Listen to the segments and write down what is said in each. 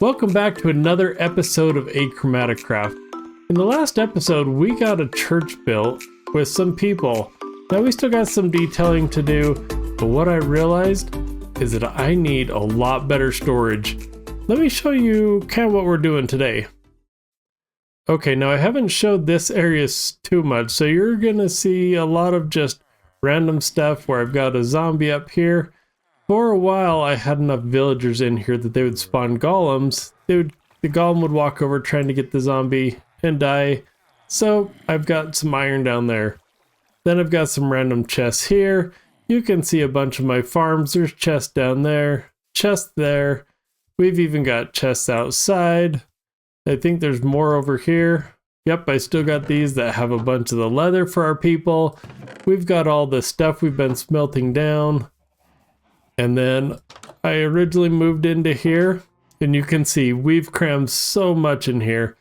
Welcome back to another episode of Achromatic Craft. In the last episode, we got a church built with some people. Now we still got some detailing to do, but what I realized is that I need a lot better storage. Let me show you kind of what we're doing today. Okay, now I haven't showed this area too much, so you're gonna see a lot of just random stuff where I've got a zombie up here. For a while, I had enough villagers in here that they would spawn golems. The golem would walk over trying to get the zombie and die. So I've got some iron down there. Then I've got some random chests here. You can see a bunch of my farms. There's chests down there, chests there. We've even got chests outside. I think there's more over here. Yep, I still got these that have a bunch of the leather for our people. We've got all the stuff we've been smelting down. And then I originally moved into here, and you can see we've crammed so much in here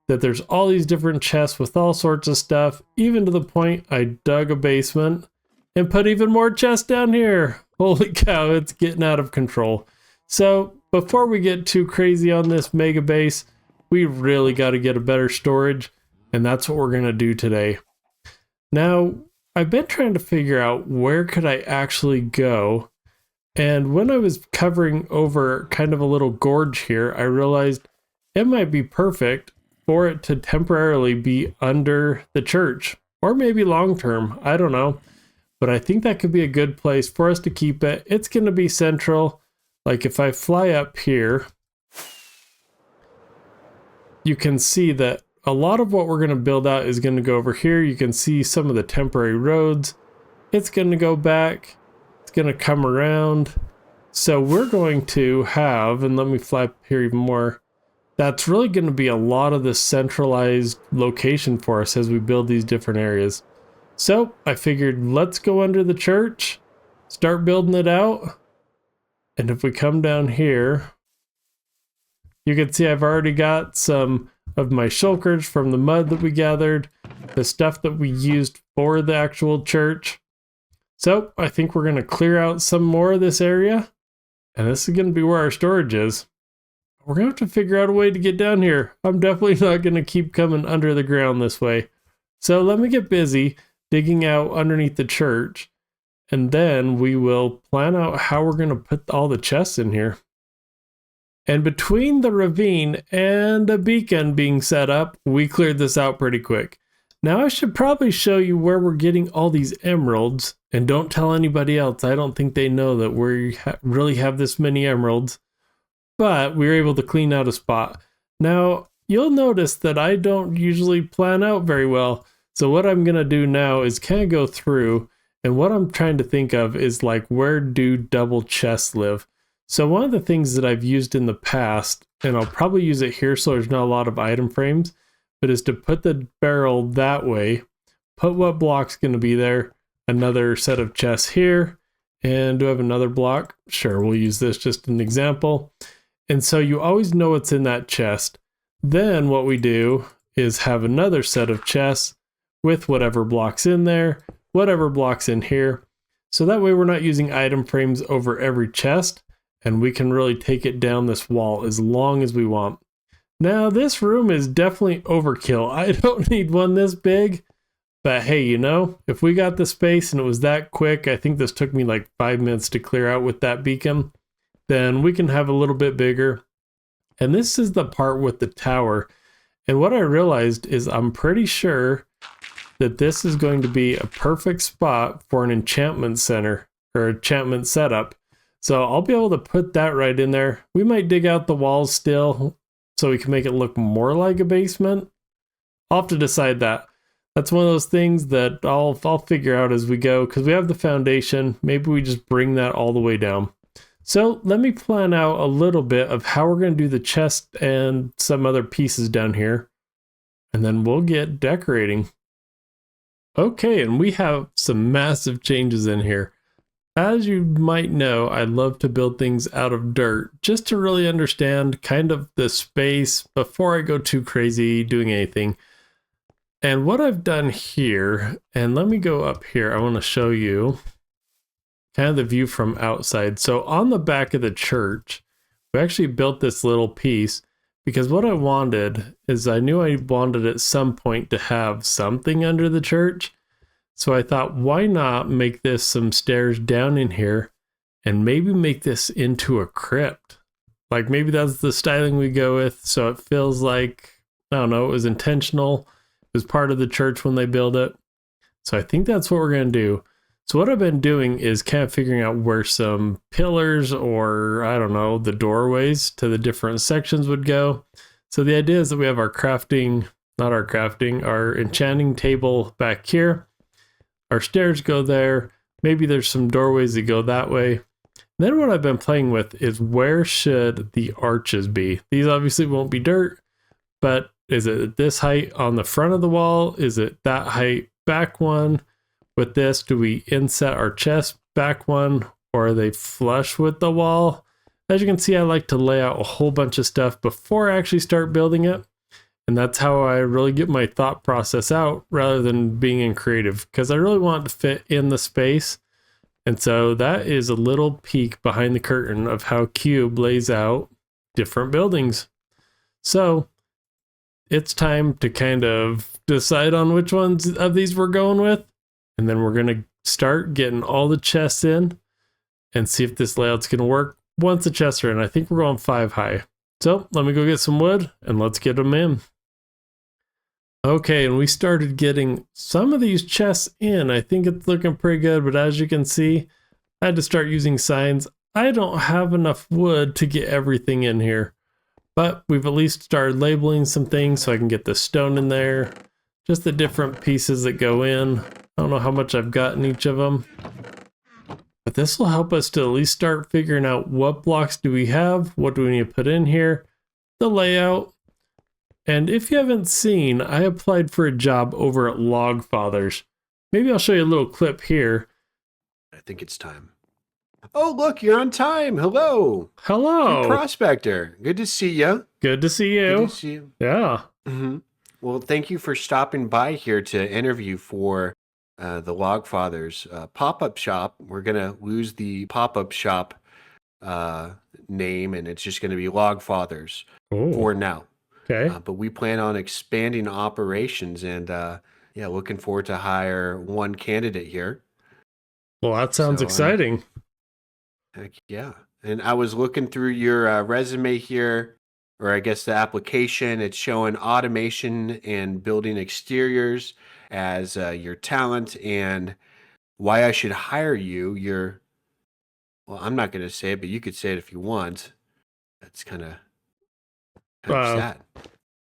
that there's all these different chests with all sorts of stuff, even to the point I dug a basement and put even more chests down here. Holy cow, it's getting out of control. So before we get too crazy on this mega base, we really got to get a better storage, and that's what we're going to do today. Now, I've been trying to figure out where could I actually go. And when I was covering over kind of a little gorge here, I realized it might be perfect for it to temporarily be under the church, or maybe long term, I don't know. But I think that could be a good place for us to keep it. It's going to be central. Like if I fly up here, you can see that a lot of what we're going to build out is going to go over here. You can see some of the temporary roads. It's going to go back. It's going to come around. So we're going to have, and let me fly up here even more, that's really going to be a lot of the centralized location for us as we build these different areas. So I figured let's go under the church, start building it out. And if we come down here, you can see I've already got some of my shulkers from the mud that we gathered, the stuff that we used for the actual church. So I think we're going to clear out some more of this area, and this is going to be where our storage is. We're going to have to figure out a way to get down here. I'm definitely not going to keep coming under the ground this way. So let me get busy digging out underneath the church, and then we will plan out how we're going to put all the chests in here. And between the ravine and a beacon being set up, we cleared this out pretty quick. Now I should probably show you where we're getting all these emeralds, and don't tell anybody else. I don't think they know that we really have this many emeralds, but we were able to clean out a spot. Now you'll notice that I don't usually plan out very well. So what I'm going to do now is kind of go through, and what I'm trying to think of is like, where do double chests live? So one of the things that I've used in the past, and I'll probably use it here so there's not a lot of item frames, but is to put the barrel that way, put what block's going to be there, another set of chests here, and do I have another block? Sure, we'll use this just an example. And so you always know what's in that chest. Then what we do is have another set of chests with whatever block's in there, whatever block's in here. So that way we're not using item frames over every chest, and we can really take it down this wall as long as we want. Now, this room is definitely overkill. I don't need one this big, but hey, you know, if we got the space and it was that quick, I think this took me like 5 minutes to clear out with that beacon, then we can have a little bit bigger. And this is the part with the tower. And what I realized is I'm pretty sure that this is going to be a perfect spot for an enchantment center or enchantment setup. So I'll be able to put that right in there. We might dig out the walls still, so we can make it look more like a basement. I'll have to decide that. That's one of those things that I'll figure out as we go, because we have the foundation. Maybe we just bring that all the way down. So let me plan out a little bit of how we're going to do the chest and some other pieces down here, and then we'll get decorating. Okay, and we have some massive changes in here. As you might know, I love to build things out of dirt just to really understand kind of the space before I go too crazy doing anything. And what I've done here, and let me go up here, I want to show you kind of the view from outside. So on the back of the church, We actually built this little piece because what I wanted is I knew I wanted at some point to have something under the church. So I thought, why not make this some stairs down in here and maybe make this into a crypt? Like maybe that's the styling we go with. So it feels like, I don't know, it was intentional. It was part of the church when they built it. So I think that's what we're going to do. So what I've been doing is kind of figuring out where some pillars or, I don't know, the doorways to the different sections would go. So the idea is that we have our our enchanting table back here. Our stairs go there. Maybe there's some doorways that go that way. Then what I've been playing with is where should the arches be? These obviously won't be dirt, but is it this height on the front of the wall? Is it that height back one? With this, do we inset our chest back one, or are they flush with the wall? As you can see, I like to lay out a whole bunch of stuff before I actually start building it. And that's how I really get my thought process out rather than being in creative, because I really want it to fit in the space. And so that is a little peek behind the curtain of how Cube lays out different buildings. So it's time to kind of decide on which ones of these we're going with. And then we're going to start getting all the chests in and see if this layout's going to work once the chests are in. I think we're going 5 high. So let me go get some wood and let's get them in. Okay, and we started getting some of these chests in. I think it's looking pretty good, but as you can see, I had to start using signs. I don't have enough wood to get everything in here, but we've at least started labeling some things so I can get the stone in there, just the different pieces that go in. I don't know how much I've got in each of them, but this will help us to at least start figuring out what blocks do we have, what do we need to put in here, the layout. And if you haven't seen, I applied for a job over at Logfathers. Maybe I'll show you a little clip here. I think it's time. Oh, look, you're on time. Hello. Hello. Prospector. Good to see you. Good to see you. Good to see you. Yeah. Mm-hmm. Well, thank you for stopping by here to interview for the Logfathers pop-up shop. We're going to lose the pop-up shop name, and it's just going to be Logfathers for now. Okay. But we plan on expanding operations and, yeah, looking forward to hire one candidate here. Well, that sounds exciting. Heck yeah. And I was looking through your resume here, or I guess the application. It's showing automation and building exteriors as your talent, and why I should hire you. Well, I'm not going to say it, but you could say it if you want. That's kind of sad.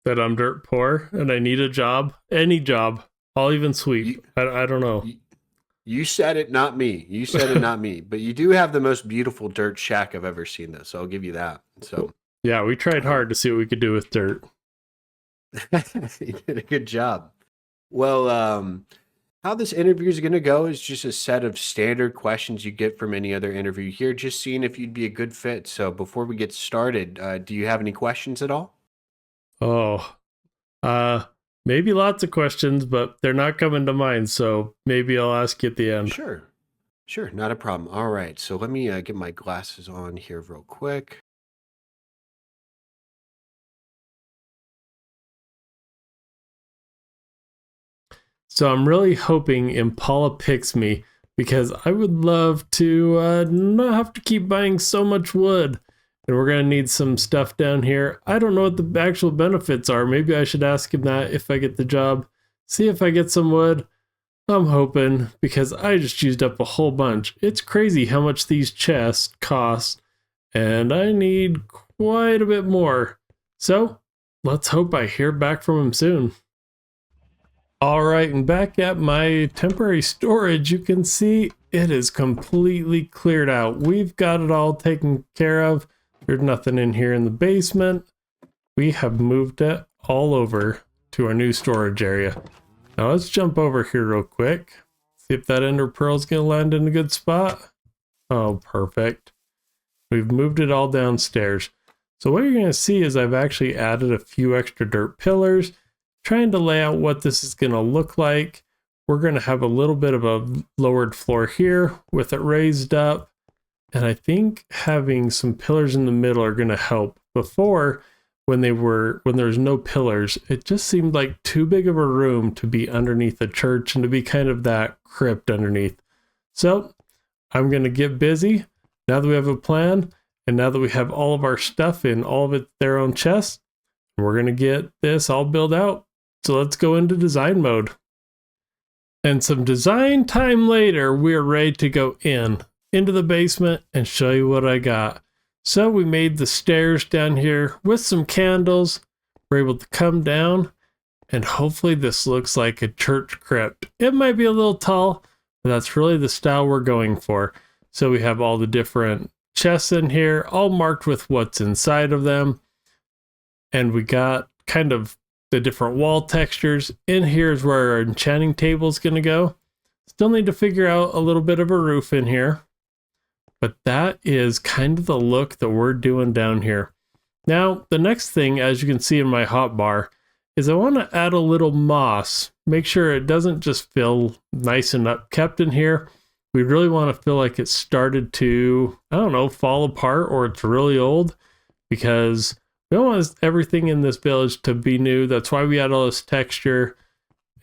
That I'm dirt poor and I need a job. Any job. I'll even sweep. I don't know. You said it, not me. You said it, not me. But you do have the most beautiful dirt shack I've ever seen, though. So I'll give you that. So yeah, we tried hard to see what we could do with dirt. You did a good job. Well, how this interview is going to go is just a set of standard questions you get from any other interview here, just seeing if you'd be a good fit. So before we get started, do you have any questions at all? Oh, maybe lots of questions, but they're not coming to mind. So maybe I'll ask you at the end. Sure. Not a problem. All right. So let me get my glasses on here real quick. So I'm really hoping Impala picks me because I would love to not have to keep buying so much wood. And we're going to need some stuff down here. I don't know what the actual benefits are. Maybe I should ask him that if I get the job. See if I get some wood. I'm hoping, because I just used up a whole bunch. It's crazy how much these chests cost. And I need quite a bit more. So let's hope I hear back from him soon. All right, and back at my temporary storage, you can see it is completely cleared out. We've got it all taken care of. There's nothing in here in the basement. We have moved it all over to our new storage area. Now let's jump over here real quick. See if that ender pearl is going to land in a good spot. Oh, perfect. We've moved it all downstairs. So what you're going to see is I've actually added a few extra dirt pillars, trying to lay out what this is going to look like. We're going to have a little bit of a lowered floor here with it raised up. And I think having some pillars in the middle are going to help. Before, when there's no pillars, it just seemed like too big of a room to be underneath a church and to be kind of that crypt underneath. So I'm going to get busy now that we have a plan, and now that we have all of our stuff in all of it their own chests. We're going to get this all built out. So let's go into design mode. And some design time later, we're ready to go into the basement and show you what I got. So we made the stairs down here with some candles. We're able to come down, and hopefully this looks like a church crypt. It might be a little tall, but that's really the style we're going for. So we have all the different chests in here, all marked with what's inside of them. And we got kind of the different wall textures. In here is where our enchanting table is going to go. Still need to figure out a little bit of a roof in here. But that is kind of the look that we're doing down here. Now, the next thing, as you can see in my hotbar, is I want to add a little moss. Make sure it doesn't just feel nice and upkept in here. We really want to feel like it started to, I don't know, fall apart or it's really old, because we don't want everything in this village to be new. That's why we add all this texture.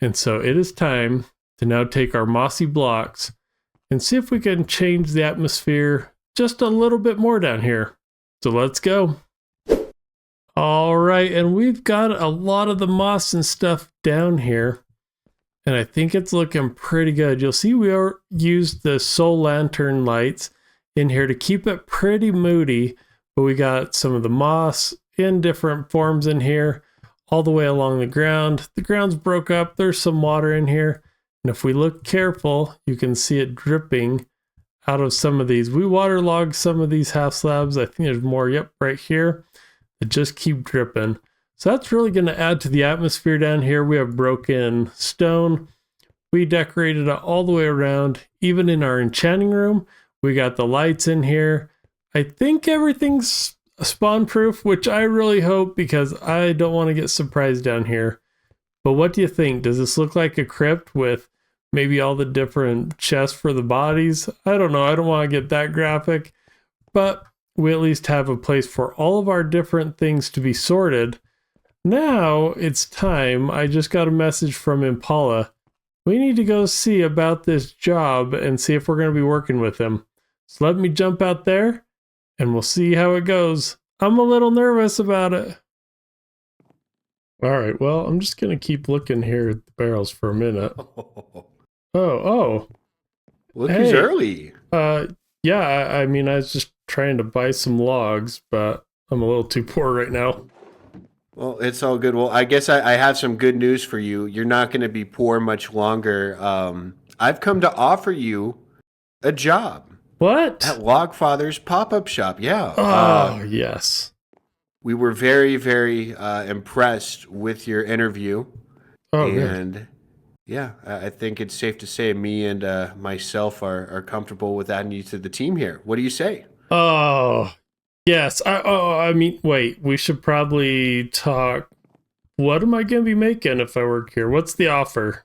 And so it is time to now take our mossy blocks and see if we can change the atmosphere just a little bit more down here. So let's go. All right, and we've got a lot of the moss and stuff down here, and I think it's looking pretty good. You'll see we used the soul lantern lights in here to keep it pretty moody, but we got some of the moss in different forms in here, all the way along the ground. The ground's broke up. There's some water in here. And if we look careful, you can see it dripping out of some of these. We waterlogged some of these half slabs. I think there's more, yep, right here, that just keep dripping. So that's really going to add to the atmosphere down here. We have broken stone. We decorated it all the way around. Even in our enchanting room, we got the lights in here. I think everything's spawn proof, which I really hope, because I don't want to get surprised down here. But what do you think? Does this look like a crypt with maybe all the different chests for the bodies? I don't know. I don't want to get that graphic, but we at least have a place for all of our different things to be sorted. Now it's time. I just got a message from Impala. We need to go see about this job and see if we're going to be working with him. So let me jump out there and we'll see how it goes. I'm a little nervous about it. All right, well, I'm just going to keep looking here at the barrels for a minute. Oh. Look who's early. Yeah, I mean, I was just trying to buy some logs, but I'm a little too poor right now. Well, it's all good. Well, I guess I have some good news for you. You're not going to be poor much longer. I've come to offer you a job. What? At Logfather's pop-up shop, yeah. Oh, yes. We were very, very impressed with your interview. Oh, and good. Yeah, I think it's safe to say me and myself are comfortable with adding you to the team here. What do you say? Oh, yes. I mean, wait, we should probably talk. What am I going to be making if I work here? What's the offer?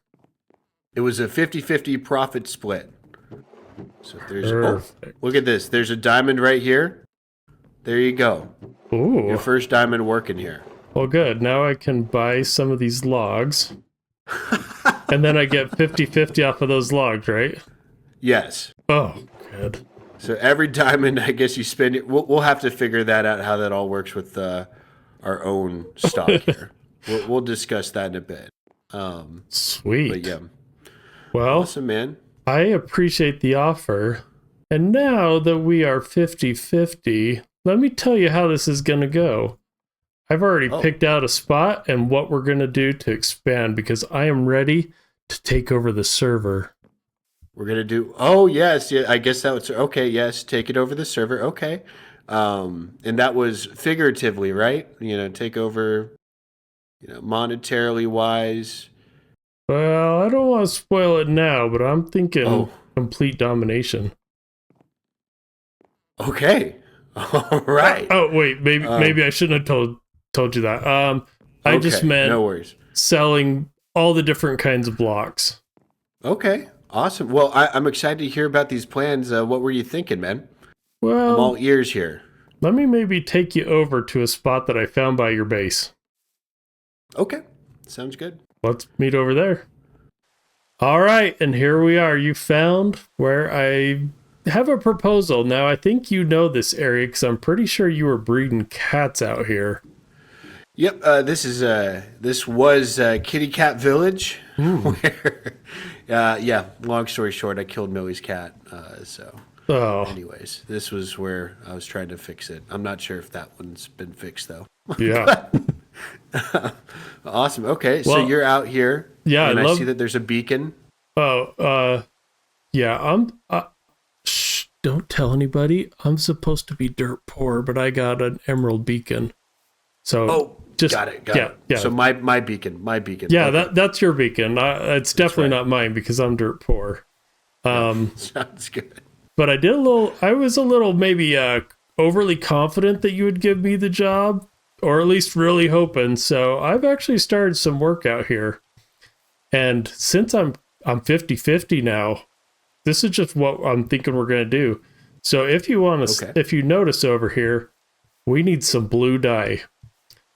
It was a 50-50 profit split. So there's, look at this. There's a diamond right here. There you go. Ooh. Your first diamond working here. Well, good. Now I can buy some of these logs. And then I get 50-50 off of those logs, right? Yes. Oh, good. So every diamond, I guess you spend it. We'll have to figure that out, how that all works with our own stock here. We'll discuss that in a bit. Sweet. But yeah. Well, awesome, man. I appreciate the offer. And now that we are 50-50, let me tell you how this is going to go. I've already picked out a spot and what we're going to do to expand, because I am ready to take over the server. We're going to do, oh, yes. Yeah, I guess that was, okay, yes, take it over the server. Okay. And that was figuratively, right? You know, take over, monetarily wise. Well, I don't want to spoil it now, but I'm thinking complete domination. Okay. All right. Oh, wait, maybe I shouldn't have told you that. I just meant no worries. Selling all the different kinds of blocks. Okay, awesome. Well, I'm excited to hear about these plans. What were you thinking, man? I'm all Well, ears here. let me maybe take you over to a spot that I found by your base. Okay, sounds good. Let's meet over there. All right, and here we are. You found where I have a proposal. Now, I think you know this area because I'm pretty sure you were breeding cats out here. Yep, this was Kitty Cat Village. Where, yeah. Long story short, I killed Millie's cat. Oh, Anyways, this was where I was trying to fix it. I'm not sure if that one's been fixed though. yeah. Awesome. Okay, so Well, you're out here, yeah, and I see that there's a beacon. Oh, yeah, shh, don't tell anybody. I'm supposed to be dirt poor, but I got an emerald beacon. So Oh, just got it. Yeah. So my beacon. Yeah, Okay. that's your beacon. It's definitely right. not mine because I'm dirt poor. Sounds good. But I was a little maybe overly confident that you would give me the job, or at least really hoping. So I've actually started some work out here. And since I'm 50-50 now, this is just what I'm thinking we're going to do. So if you want to, if you notice over here, we need some blue dye.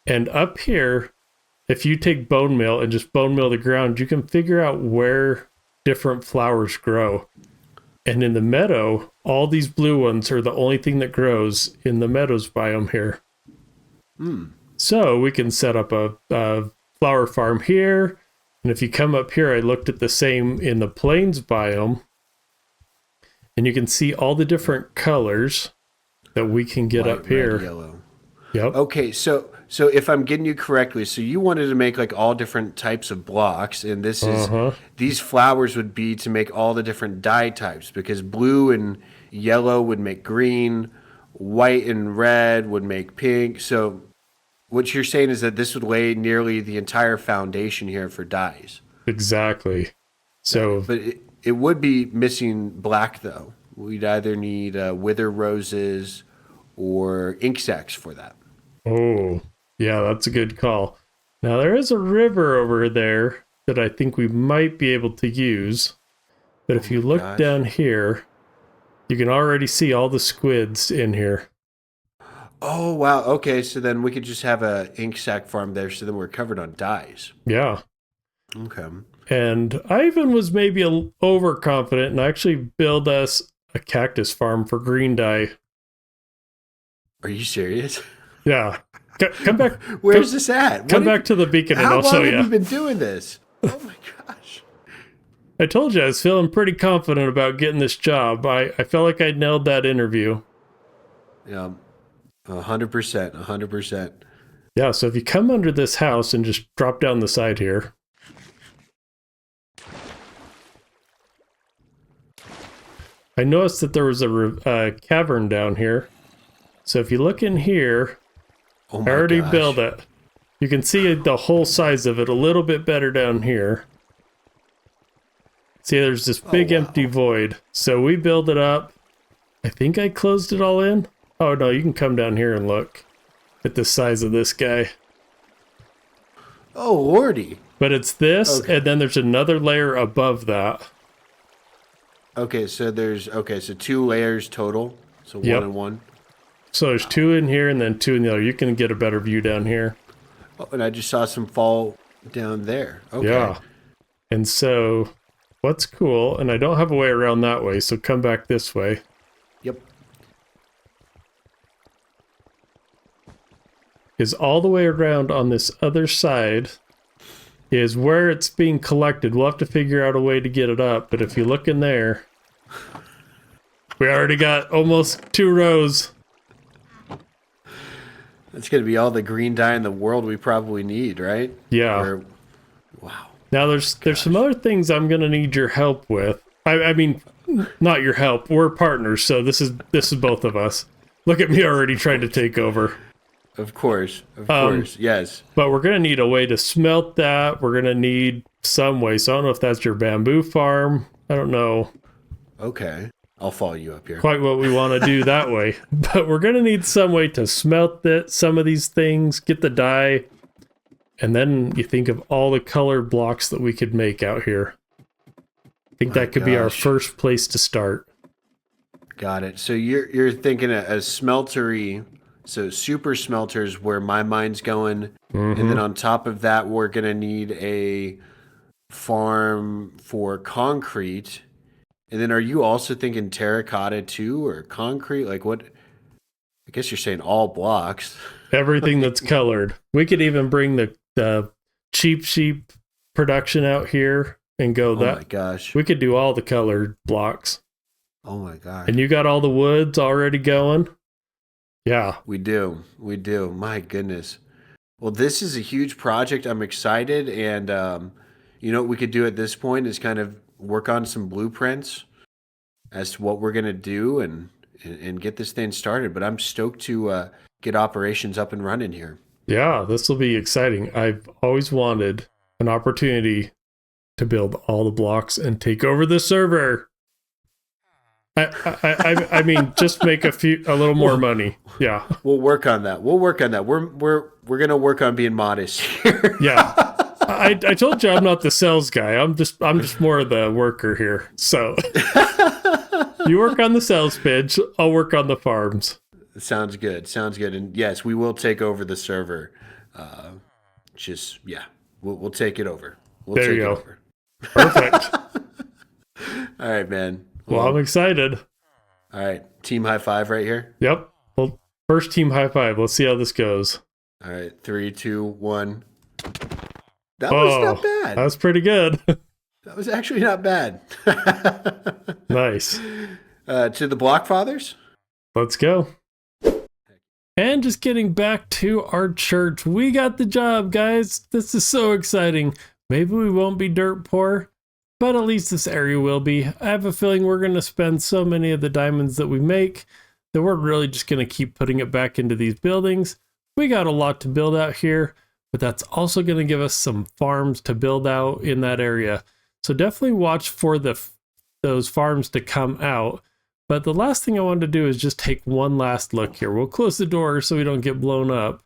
And up here, if you take bone meal and just bone meal the ground, you can figure out where different flowers grow. And in the meadow, all these blue ones are the only thing that grows in the meadows biome here. So we can set up a flower farm here. And if you come up here, I looked at the same in the plains biome. And you can see all the different colors that we can get White, up here. Red, yellow. Yep. Okay, so if I'm getting you correctly, so you wanted to make like all different types of blocks, and this is these flowers would be to make all the different dye types, because blue and yellow would make green, white and red would make pink. So what you're saying is that this would lay nearly the entire foundation here for dyes. Exactly. So, but it would be missing black though. We'd either need wither roses or ink sacs for that. oh, yeah, that's a good call. Now there is a river over there that I think we might be able to use. But if you look down here, you can already see all the squids in here. Oh, wow. Okay, so then we could just have a ink sac farm there, so then we're covered on dyes. Yeah. Okay. And I even was maybe overconfident and actually build us a cactus farm for green dye. Are you serious? Yeah. Come back. Where's this at? Come back to the beacon and I'll show you. How long have you been doing this? Oh my gosh. I told you I was feeling pretty confident about getting this job. I felt like I nailed that interview. Yeah. 100%. 100%. Yeah, so if you come under this house and just drop down the side here. I noticed that there was a cavern down here. So if you look in here, I already built it. You can see the whole size of it a little bit better down here. See, there's this big empty void. So we build it up. I think I closed it all in. Oh no, you can come down here and look at the size of this guy. Oh lordy. But it's this, and then there's another layer above that. Okay, so there's so 2 layers total. So 1 and 1. So there's 2 in here and then 2 in the other. You can get a better view down here. Oh, and I just saw some fall down there. Okay. Yeah. And so what's cool, and I don't have a way around that way, so come back this way. Yep. Is all the way around on this other side is where it's being collected. We'll have to figure out a way to get it up, but if you look in there, we already got almost 2 rows. That's going to be all the green dye in the world we probably need, right? Yeah. Wow. Now there's some other things I'm going to need your help with. I mean, not your help. We're partners, so this is both of us. Look at me already trying to take over. Of course, yes. But we're going to need a way to smelt that. We're going to need some way. So I don't know if that's your bamboo farm. I don't know. Okay. I'll follow you up here. Quite what we want to do that way. But we're going to need some way to smelt some of these things, get the dye, and then you think of all the colored blocks that we could make out here. I think that could be our first place to start. Got it. So you're thinking a smeltery, so super smelters where my mind's going, and then on top of that, we're gonna need a farm for concrete. And then are you also thinking terracotta too, or concrete? Like what? I guess you're saying all blocks. Everything that's colored. We could even bring the cheap sheep production out here and go Oh my gosh. we could do all the colored blocks. Oh my God. And you got all the woods already going? Yeah. We do. We do. My goodness. Well, this is a huge project. I'm excited. And, you know, what we could do at this point is kind of work on some blueprints as to what we're going to do and get this thing started. But I'm stoked to get operations up and running here. Yeah, this will be exciting. I've always wanted an opportunity to build all the blocks and take over the server. I mean, just make a little more money. Yeah, we'll work on that. We're gonna work on being modest here. Yeah, I told you I'm not the sales guy. I'm just more of the worker here. So you work on the sales pitch. I'll work on the farms. Sounds good. Sounds good. And yes, we will take over the server. We'll take it over. There you go. Perfect. All right, man. Well, I'm excited. All right. Team high five right here. Yep. Well, first team high five. Let's see how this goes. All right. 3, 2, 1. That was not bad. That was pretty good. That was actually not bad. Nice. To the Block Fathers? Let's go. And just getting back to our church. We got the job, guys. This is so exciting. Maybe we won't be dirt poor, but at least this area will be. I have a feeling we're going to spend so many of the diamonds that we make that we're really just going to keep putting it back into these buildings. We got a lot to build out here, but that's also going to give us some farms to build out in that area. So definitely watch for those farms to come out. But the last thing I wanted to do is just take one last look here. We'll close the door so we don't get blown up.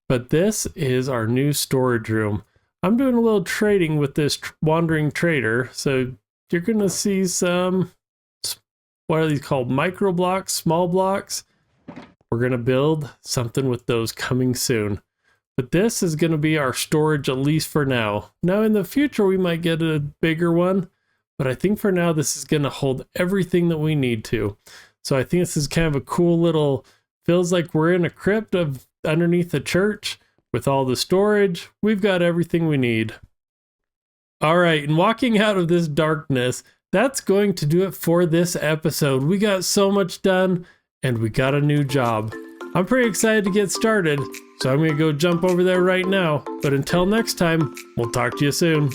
But this is our new storage room. I'm doing a little trading with this wandering trader. So you're going to see some, what are these called? Micro blocks, small blocks. We're going to build something with those coming soon. But this is going to be our storage, at least for now. Now in the future, we might get a bigger one. But I think for now, this is going to hold everything that we need to. So I think this is kind of a cool little, feels like we're in a crypt of underneath the church with all the storage. We've got everything we need. All right, and walking out of this darkness, that's going to do it for this episode. We got so much done and we got a new job. I'm pretty excited to get started, so I'm going to go jump over there right now. But until next time, we'll talk to you soon.